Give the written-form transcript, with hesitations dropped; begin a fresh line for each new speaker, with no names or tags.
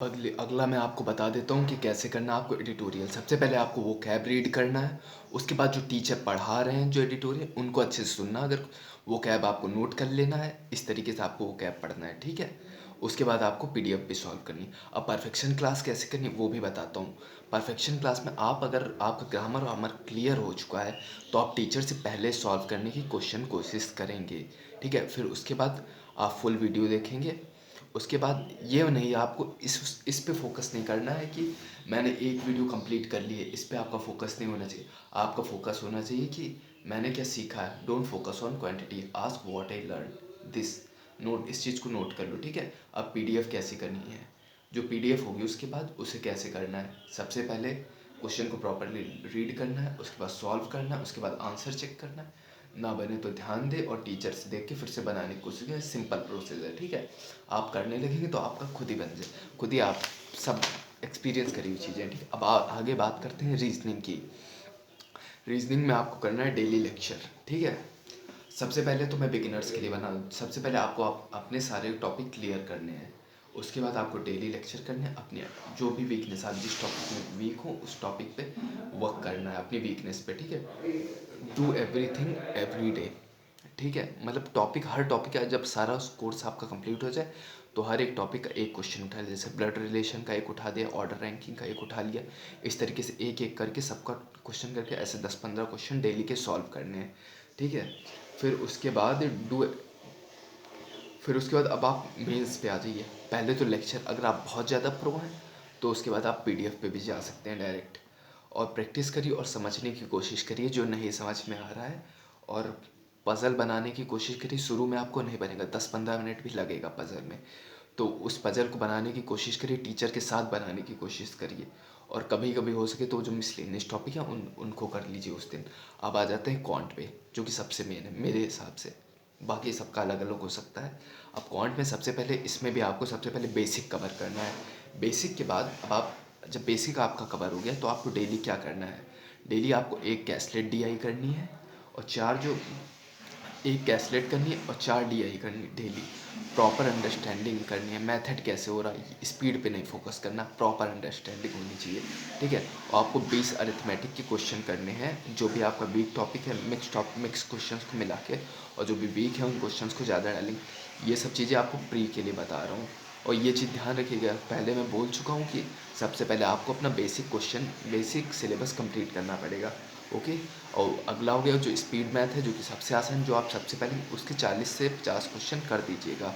अगला मैं आपको बता देता हूँ कि कैसे करना है आपको एडिटोरियल। सबसे पहले आपको वो कैब रीड करना है। उसके बाद जो टीचर पढ़ा रहे हैं जो एडिटोरियल, उनको अच्छे से सुनना। अगर वो कैब आपको नोट कर लेना है, इस तरीके से आपको वो कैब पढ़ना है, ठीक है। उसके बाद आपको पीडीएफ भी सॉल्व करनी है। अब परफेक्शन क्लास कैसे करनी है वो भी बताता हूँ। परफेक्शन क्लास में आप, अगर आपका ग्रामर वामर क्लियर हो चुका है, तो आप टीचर से पहले सॉल्व करने की कोशिश करेंगे, ठीक है। फिर उसके बाद आप फुल वीडियो देखेंगे। उसके बाद ये नहीं, आपको इस पे फोकस नहीं करना है कि मैंने एक वीडियो कंप्लीट कर ली है, इस पे आपका फोकस नहीं होना चाहिए। आपका फोकस होना चाहिए कि मैंने क्या सीखा है। Don't focus on quantity, ask what I learn this. Note, इस चीज़ को नोट कर लो, ठीक है। अब पीडीएफ कैसे करनी है, जो पीडीएफ होगी उसके बाद उसे कैसे करना है। सबसे पहले क्वेश्चन को प्रॉपरली रीड करना है, उसके बाद सॉल्व करना है, उसके बाद आंसर चेक करना है। ना बने तो ध्यान दे और टीचर से देख के फिर से बनाने की कोशिश करें। सिंपल प्रोसेस है, ठीक है। आप करने लगेंगे तो आपका खुद ही बन जाए, खुद ही आप सब एक्सपीरियंस करी हुई चीज़ें, ठीक है। अब आगे बात करते हैं रीजनिंग की। रीजनिंग में आपको करना है डेली लेक्चर, ठीक है। सबसे पहले तो मैं बिगिनर्स के लिए बना दूँ। सबसे पहले आपको अपने सारे टॉपिक क्लियर करने हैं। उसके बाद आपको डेली लेक्चर करने हैं। अपने जो भी वीकनेस, आप जिस टॉपिक में वीक हो उस टॉपिक पे वर्क करना है, अपनी वीकनेस पे, ठीक है। डू एवरीथिंग एवरी डे, ठीक है। मतलब टॉपिक, हर टॉपिक का जब सारा कोर्स आपका कंप्लीट हो जाए तो हर एक टॉपिक का एक क्वेश्चन उठा लिया। जैसे ब्लड रिलेशन का एक उठा दिया, ऑर्डर रैंकिंग का एक उठा लिया। इस तरीके से एक एक करके सबका क्वेश्चन करके ऐसे 10-15 क्वेश्चन डेली के सॉल्व करने हैं, ठीक है। फिर उसके बाद डू फिर उसके बाद अब आप मेंस पे आ जाइए। पहले तो लेक्चर, अगर आप बहुत ज़्यादा प्रो हैं तो उसके बाद आप पीडीएफ पे भी जा सकते हैं डायरेक्ट। और प्रैक्टिस करिए और समझने की कोशिश करिए जो नहीं समझ में आ रहा है। और पज़ल बनाने की कोशिश करिए। शुरू में आपको नहीं बनेगा, 10-15 मिनट भी लगेगा पज़ल में। तो उस पज़ल को बनाने की कोशिश करिए, टीचर के साथ बनाने की कोशिश करिए। और कभी कभी हो सके तो जो मिसलेनियस टॉपिक है उनको कर लीजिए उस दिन। अब आ जाते हैं क्वांट पे, जो कि सबसे मेन है मेरे हिसाब से। बाकी सबका अलग अलग हो सकता है। अब क्वांट में सबसे पहले, इसमें भी आपको सबसे पहले बेसिक कवर करना है। बेसिक के बाद अब आप, जब बेसिक आपका कवर हो गया तो आपको डेली क्या करना है। डेली आपको एक कैसलेट डीआई करनी है और चार जो एक कैसलेट करनी है और 4 डीआई करनी है डेली। प्रॉपर अंडरस्टैंडिंग करनी है, मेथड कैसे हो रहा है, स्पीड पे नहीं फोकस करना, प्रॉपर अंडरस्टैंडिंग होनी चाहिए, ठीक है। और आपको 20 अरिथमेटिक के क्वेश्चन करने हैं। जो भी आपका वीक टॉपिक है, मिक्स क्वेश्चंस को मिला के, और जो भी वीक है उन क्वेश्चंस को ज़्यादा डालेंगे। ये सब चीज़ें आपको प्री के लिए बता रहा हूँ। और ये चीज़ ध्यान रखिएगा, पहले मैं बोल चुका हूँ कि सबसे पहले आपको अपना बेसिक सिलेबस कंप्लीट करना पड़ेगा, ओके। और अगला हो गया जो स्पीड मैथ है, जो कि सबसे आसान, जो आप सबसे पहले उसके 40 से 50 क्वेश्चन कर दीजिएगा,